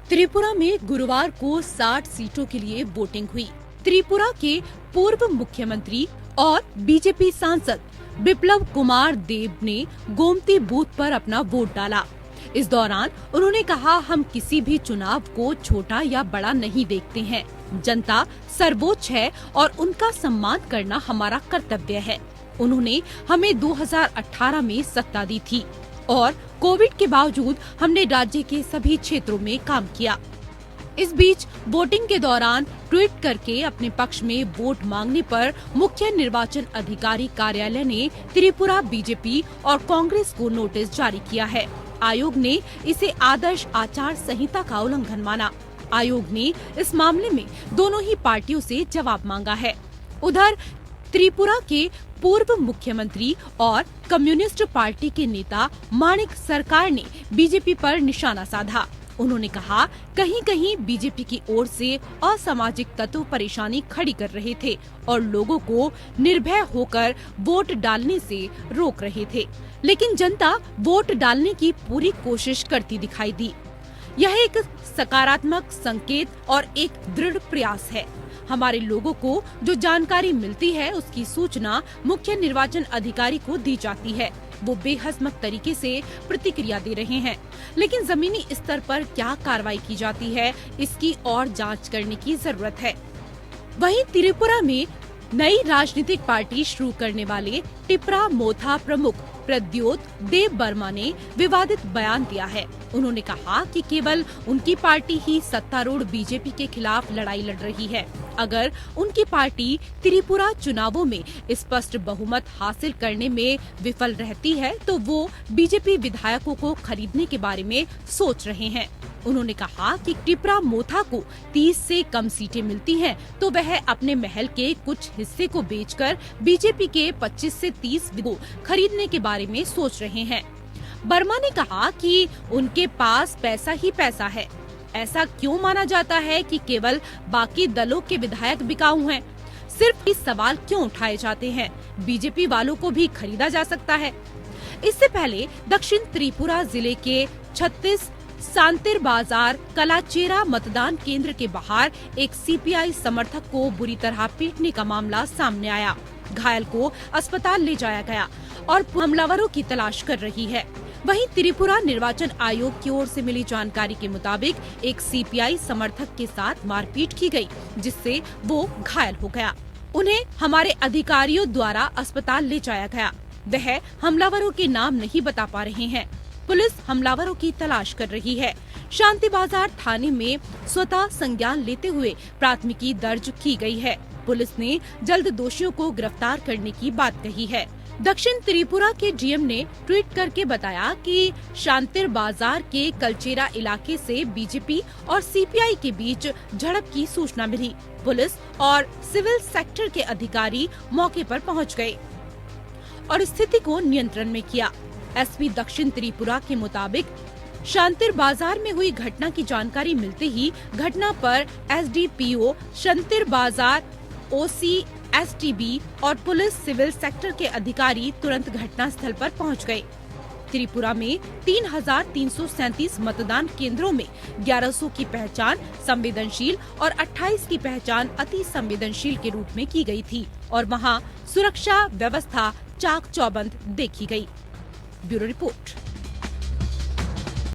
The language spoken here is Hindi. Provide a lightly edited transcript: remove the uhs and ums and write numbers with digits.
त्रिपुरा में गुरुवार को 60 सीटों के लिए वोटिंग हुई। त्रिपुरा के पूर्व मुख्यमंत्री और बीजेपी सांसद बिप्लब कुमार देब ने गोमती बूथ पर अपना वोट डाला। इस दौरान उन्होंने कहा, हम किसी भी चुनाव को छोटा या बड़ा नहीं देखते हैं। जनता सर्वोच्च है और उनका सम्मान करना हमारा कर्तव्य है। उन्होंने हमें 2018 में सत्ता दी थी और कोविड के बावजूद हमने राज्य के सभी क्षेत्रों में काम किया। इस बीच वोटिंग के दौरान ट्वीट करके अपने पक्ष में वोट मांगने पर मुख्य निर्वाचन अधिकारी कार्यालय ने त्रिपुरा बीजेपी और कांग्रेस को नोटिस जारी किया है। आयोग ने इसे आदर्श आचार संहिता का उल्लंघन माना। आयोग ने इस मामले में दोनों ही पार्टियों से जवाब मांगा है। उधर त्रिपुरा के पूर्व मुख्यमंत्री और कम्युनिस्ट पार्टी के नेता माणिक सरकार ने बीजेपी पर निशाना साधा। उन्होंने कहा, कहीं कहीं बीजेपी की ओर से असामाजिक तत्व परेशानी खड़ी कर रहे थे और लोगों को निर्भय होकर वोट डालने से रोक रहे थे, लेकिन जनता वोट डालने की पूरी कोशिश करती दिखाई दी। यह एक सकारात्मक संकेत और एक दृढ़ प्रयास है। हमारे लोगों को जो जानकारी मिलती है उसकी सूचना मुख्य निर्वाचन अधिकारी को दी जाती है। वो बेहजमत तरीके से प्रतिक्रिया दे रहे हैं, लेकिन जमीनी स्तर पर क्या कार्रवाई की जाती है, इसकी और जांच करने की जरूरत है। वहीं त्रिपुरा में नई राजनीतिक पार्टी शुरू करने वाले टिपरा मोथा प्रमुख प्रद्योत देव वर्मा ने विवादित बयान दिया है। उन्होंने कहा कि केवल उनकी पार्टी ही सत्तारूढ़ बीजेपी के खिलाफ लड़ाई लड़ रही है। अगर उनकी पार्टी त्रिपुरा चुनावों में स्पष्ट बहुमत हासिल करने में विफल रहती है तो वो बीजेपी विधायकों को खरीदने के बारे में सोच रहे हैं। उन्होंने कहा कि टिपरा मोथा को 30 से कम सीटें मिलती हैं, तो वह अपने महल के कुछ हिस्से को बेचकर बीजेपी के 25 से 30 को खरीदने के बारे में सोच रहे हैं। वर्मा ने कहा कि उनके पास पैसा ही पैसा है। ऐसा क्यों माना जाता है कि केवल बाकी दलों के विधायक बिकाऊ हैं? सिर्फ इस सवाल क्यों उठाए जाते हैं? बीजेपी वालों को भी खरीदा जा सकता है। इससे पहले दक्षिण त्रिपुरा जिले के 36 सांतिर बाजार कलाचेरा मतदान केंद्र के बाहर एक सीपीआई समर्थक को बुरी तरह पीटने का मामला सामने आया। घायल को अस्पताल ले जाया गया और हमलावरों की तलाश कर रही है। वहीं त्रिपुरा निर्वाचन आयोग की ओर से मिली जानकारी के मुताबिक एक सीपीआई समर्थक के साथ मारपीट की गई, जिससे वो घायल हो गया। उन्हें हमारे अधिकारियों द्वारा अस्पताल ले जाया गया। वह हमलावरों के नाम नहीं बता पा रहे हैं। पुलिस हमलावरों की तलाश कर रही है। शांति बाजार थाने में स्वतः संज्ञान लेते हुए प्राथमिकी दर्ज की गई है। पुलिस ने जल्द दोषियों को गिरफ्तार करने की बात कही है। दक्षिण त्रिपुरा के डीएम ने ट्वीट करके बताया कि शांतिर बाजार के कलचेरा इलाके से बीजेपी और सीपीआई के बीच झड़प की सूचना मिली। पुलिस और सिविल सेक्टर के अधिकारी मौके पर पहुंच गए और स्थिति को नियंत्रण में किया। एसपी दक्षिण त्रिपुरा के मुताबिक शांतिर बाजार में हुई घटना की जानकारी मिलते ही घटना पर एसडीपीओ शांतिर बाजार, ओसी, एसटीबी और पुलिस सिविल सेक्टर के अधिकारी तुरंत घटना स्थल पर पहुंच गए। त्रिपुरा में 3,337 मतदान केंद्रों में 1100 की पहचान संवेदनशील और 28 की पहचान अति संवेदनशील के रूप में की गई थी और वहां सुरक्षा व्यवस्था चाक चौबंद देखी गई। Bureau report.